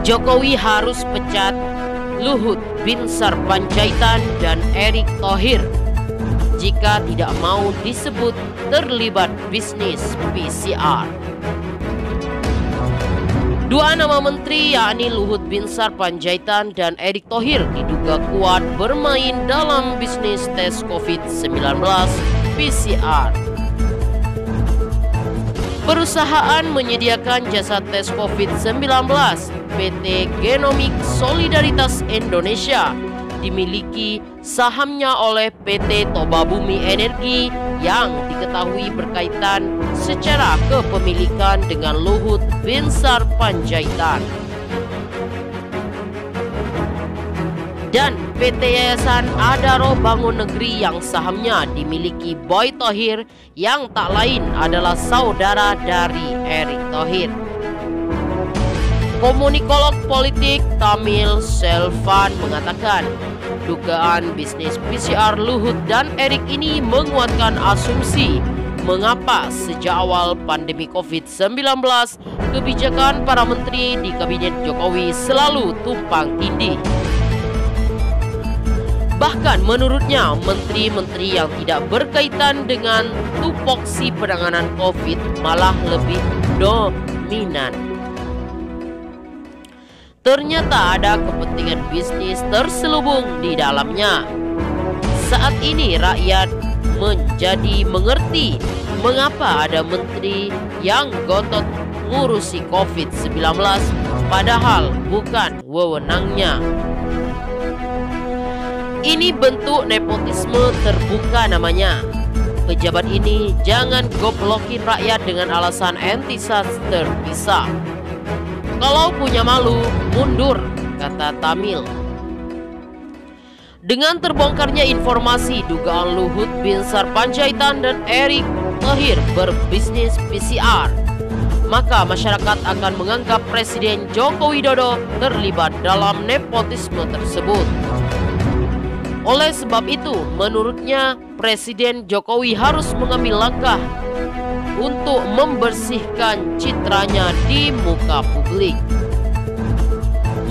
Jokowi harus pecat Luhut Binsar Panjaitan dan Erick Thohir jika tidak mau disebut terlibat bisnis PCR. Dua nama menteri yakni Luhut Binsar Panjaitan dan Erick Thohir diduga kuat bermain dalam bisnis tes COVID-19 PCR. Perusahaan menyediakan jasa tes COVID-19 PT Genomik Solidaritas Indonesia dimiliki sahamnya oleh PT Toba Bumi Energi yang diketahui berkaitan secara kepemilikan dengan Luhut Binsar Panjaitan. Dan PT Yayasan Adaro Bangun Negeri yang sahamnya dimiliki Boy Thohir yang tak lain adalah saudara dari Erick Thohir. Komunikolog politik Tamil Selvan mengatakan dugaan bisnis PCR Luhut dan Erick ini menguatkan asumsi mengapa sejak awal pandemi COVID-19 kebijakan para menteri di kabinet Jokowi selalu tumpang tindih. Bahkan menurutnya menteri-menteri yang tidak berkaitan dengan tupoksi penanganan COVID malah lebih dominan. Ternyata ada kepentingan bisnis terselubung di dalamnya. Saat ini rakyat menjadi mengerti mengapa ada menteri yang gotot ngurusi COVID-19 padahal bukan wewenangnya. Ini bentuk nepotisme terbuka namanya. Pejabat ini jangan goblokin rakyat dengan alasan entitas terpisah. Kalau punya malu, mundur, kata Tamil. Dengan terbongkarnya informasi dugaan Luhut Binsar Panjaitan dan Erick Thohir berbisnis PCR, maka masyarakat akan menganggap Presiden Joko Widodo terlibat dalam nepotisme tersebut. Oleh sebab itu, menurutnya Presiden Jokowi harus mengambil langkah untuk membersihkan citranya di muka publik.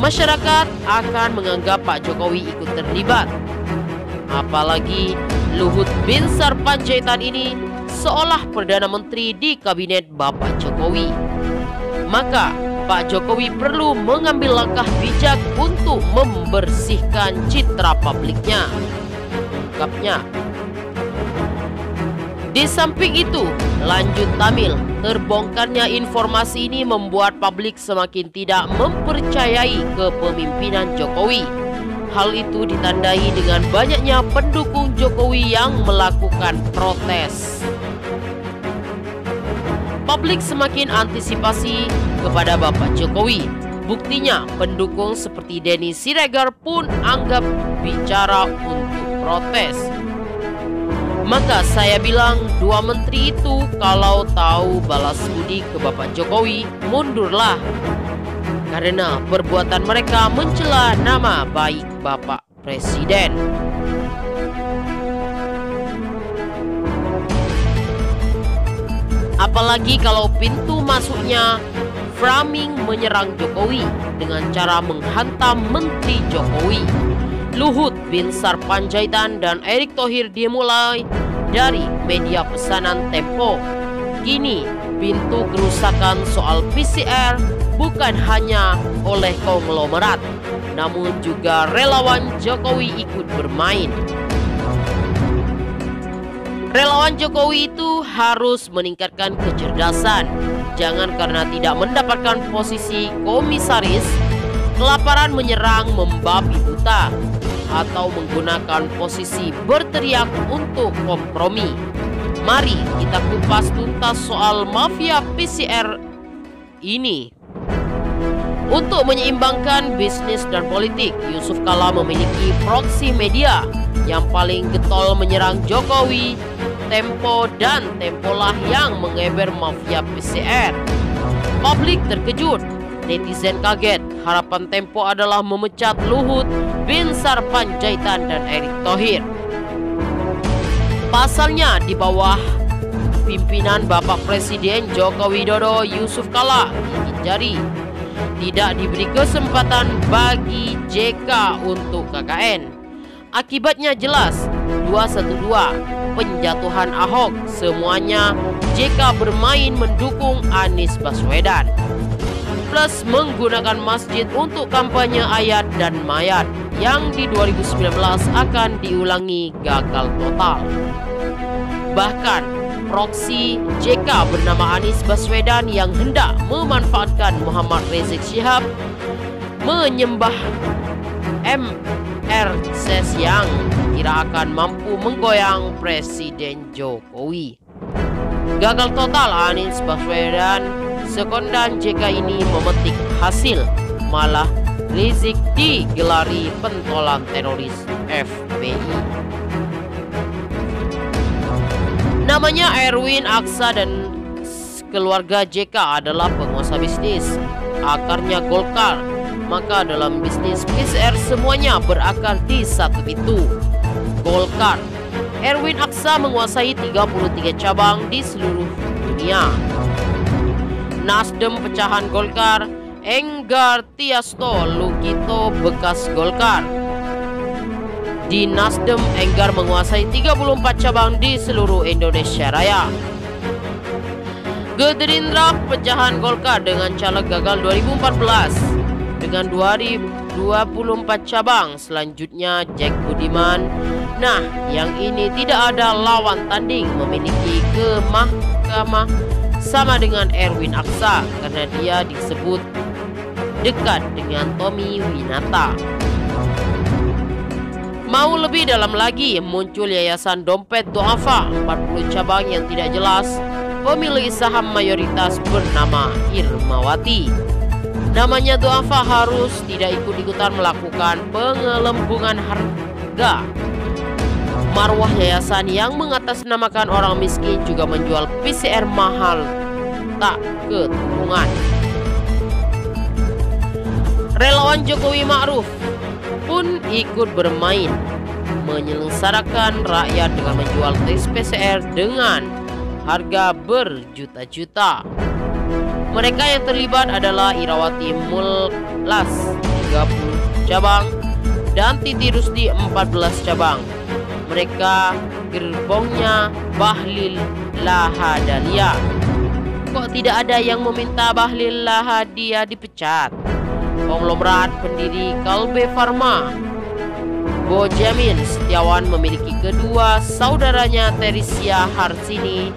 Masyarakat akan menganggap Pak Jokowi ikut terlibat. Apalagi Luhut Binsar Panjaitan ini seolah Perdana Menteri di kabinet Bapak Jokowi. Maka Pak Jokowi perlu mengambil langkah bijak untuk membersihkan citra publiknya, ungkapnya. Di samping itu, lanjut Tamil, terbongkarnya informasi ini membuat publik semakin tidak mempercayai kepemimpinan Jokowi. Hal itu ditandai dengan banyaknya pendukung Jokowi yang melakukan protes. Publik semakin antisipasi kepada Bapak Jokowi. Buktinya pendukung seperti Denny Siregar pun anggap bicara untuk protes. Maka saya bilang dua menteri itu kalau tahu balas budi ke Bapak Jokowi, mundurlah. Karena perbuatan mereka mencela nama baik Bapak Presiden. Apalagi kalau pintu masuknya framing menyerang Jokowi dengan cara menghantam menteri Jokowi. Luhut Binsar Panjaitan dan Erick Thohir dimulai dari media pesanan Tempo. Kini pintu kerusakan soal PCR bukan hanya oleh konglomerat, namun juga relawan Jokowi ikut bermain. Relawan Jokowi itu harus meningkatkan kecerdasan. Jangan karena tidak mendapatkan posisi komisaris, kelaparan menyerang membabi buta, atau menggunakan posisi berteriak untuk kompromi. Mari kita kupas tuntas soal mafia PCR ini. Untuk menyeimbangkan bisnis dan politik, Yusuf Kala memiliki proksi media yang paling getol menyerang Jokowi. Tempo dan Tempolah yang mengeber mafia PCR. Publik terkejut, netizen kaget. Harapan Tempo adalah memecat Luhut Binsar Panjaitan dan Erick Thohir. Pasalnya di bawah pimpinan Bapak Presiden Joko Widodo, Yusuf Kala gigit jari. Tidak diberi kesempatan bagi JK untuk KKN. Akibatnya jelas, 212, penjatuhan Ahok. Semuanya JK bermain mendukung Anies Baswedan. Plus menggunakan masjid untuk kampanye ayat dan mayat yang di 2019 akan diulangi gagal total. Bahkan proksi JK bernama Anies Baswedan yang hendak memanfaatkan Muhammad Rizik Syihab menyembah MRCS yang kira akan mampu menggoyang Presiden Jokowi. Gagal total Anies Baswedan, sekondan JK ini memetik hasil, malah Rizik digelari pentolan teroris FPI. Namanya Erwin Aksa dan keluarga JK adalah penguasa bisnis. Akarnya Golkar, maka dalam bisnis PCR semuanya berakar di satu pintu, Golkar. Erwin Aksa menguasai 33 cabang di seluruh dunia. Nasdem pecahan Golkar, Enggar Tiasto Lukito bekas Golkar. Di Nasdem, Enggar menguasai 34 cabang di seluruh Indonesia Raya. Gerindra pecahan Golkar dengan caleg gagal 2014 dengan 24 cabang. Selanjutnya Jack Budiman. Nah, yang ini tidak ada lawan tanding, memiliki ke mahkamah sama dengan Erwin Aksa karena dia disebut dekat dengan Tommy Winata. Mau lebih dalam lagi, muncul Yayasan Dompet Duafa, 40 cabang yang tidak jelas, pemilik saham mayoritas bernama Irmawati. Namanya Duafa harus tidak ikut-ikutan melakukan pengelembungan harga. Marwah yayasan yang mengatasnamakan orang miskin juga menjual PCR mahal tak keturungan. Relawan Jokowi Ma'ruf pun ikut bermain, menyengsarakan rakyat dengan menjual tes PCR dengan harga berjuta-juta. Mereka yang terlibat adalah Irawati Mullas 30 cabang dan Titi Rusdi 14 cabang. Mereka gerbongnya Bahlil Lahadalia. Kok tidak ada yang meminta Bahlil Lahadalia dipecat? Konglomerat pendiri Kalbe Farma, Bojamin Setiawan memiliki kedua saudaranya Teresia Harsini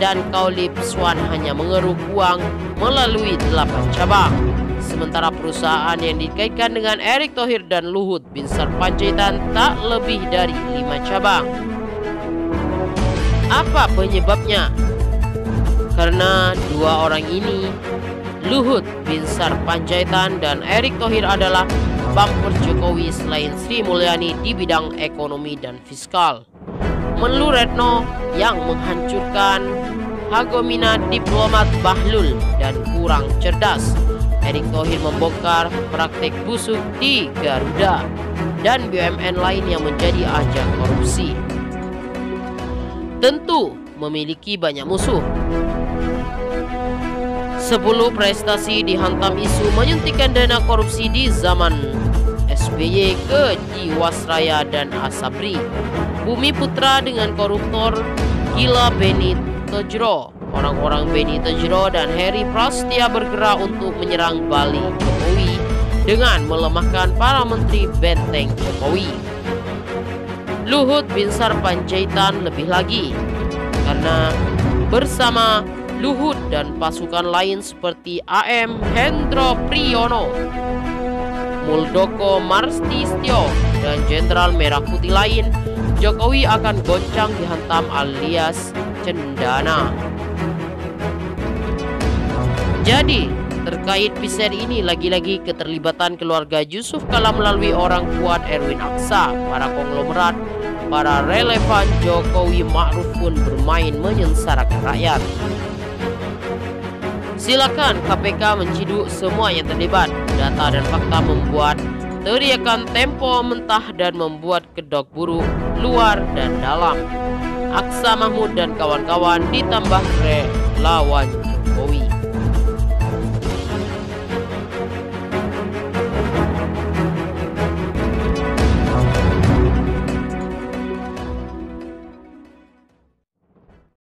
dan Kaulib Swan hanya mengeruk uang melalui 8 cabang. Sementara perusahaan yang dikaitkan dengan Erick Thohir dan Luhut Binsar Panjaitan tak lebih dari 5 cabang. Apa penyebabnya? Karena dua orang ini, Luhut Binsar Panjaitan dan Erick Thohir, adalah bumper Jokowi selain Sri Mulyani di bidang ekonomi dan fiskal. Menlu Retno yang menghancurkan hegemoni diplomat Bahlul dan kurang cerdas. Erick Thohir membongkar praktek busuk di Garuda dan BUMN lain yang menjadi ajang korupsi. Tentu memiliki banyak musuh. 10 prestasi dihantam isu menyuntikkan dana korupsi di zaman SBY ke Jiwasraya dan Asabri. Bumi Putra dengan koruptor gila Beni Tejro. Orang-orang Beni Tejro dan Heri Prasetya bergerak untuk menyerang Bali Jokowi dengan melemahkan para menteri benteng Jokowi. Luhut Binsar Panjaitan lebih lagi, karena bersama Luhut dan pasukan lain seperti AM Hendro Priyono, Muldoko Marstistio, dan Jenderal Merah Putih lain, Jokowi akan goncang dihantam alias cendana. Jadi, terkait PCR ini lagi-lagi keterlibatan keluarga Yusuf Kala melalui orang kuat Erwin Aksa, para konglomerat, para relevan Jokowi Ma'ruf pun bermain menyengsarakan rakyat. Silakan KPK menciduk semua yang terlibat. Data dan fakta membuat teriakan Tempo mentah dan membuat kedok buruk luar dan dalam. Aksa Mahmud dan kawan-kawan ditambah relawan Jokowi.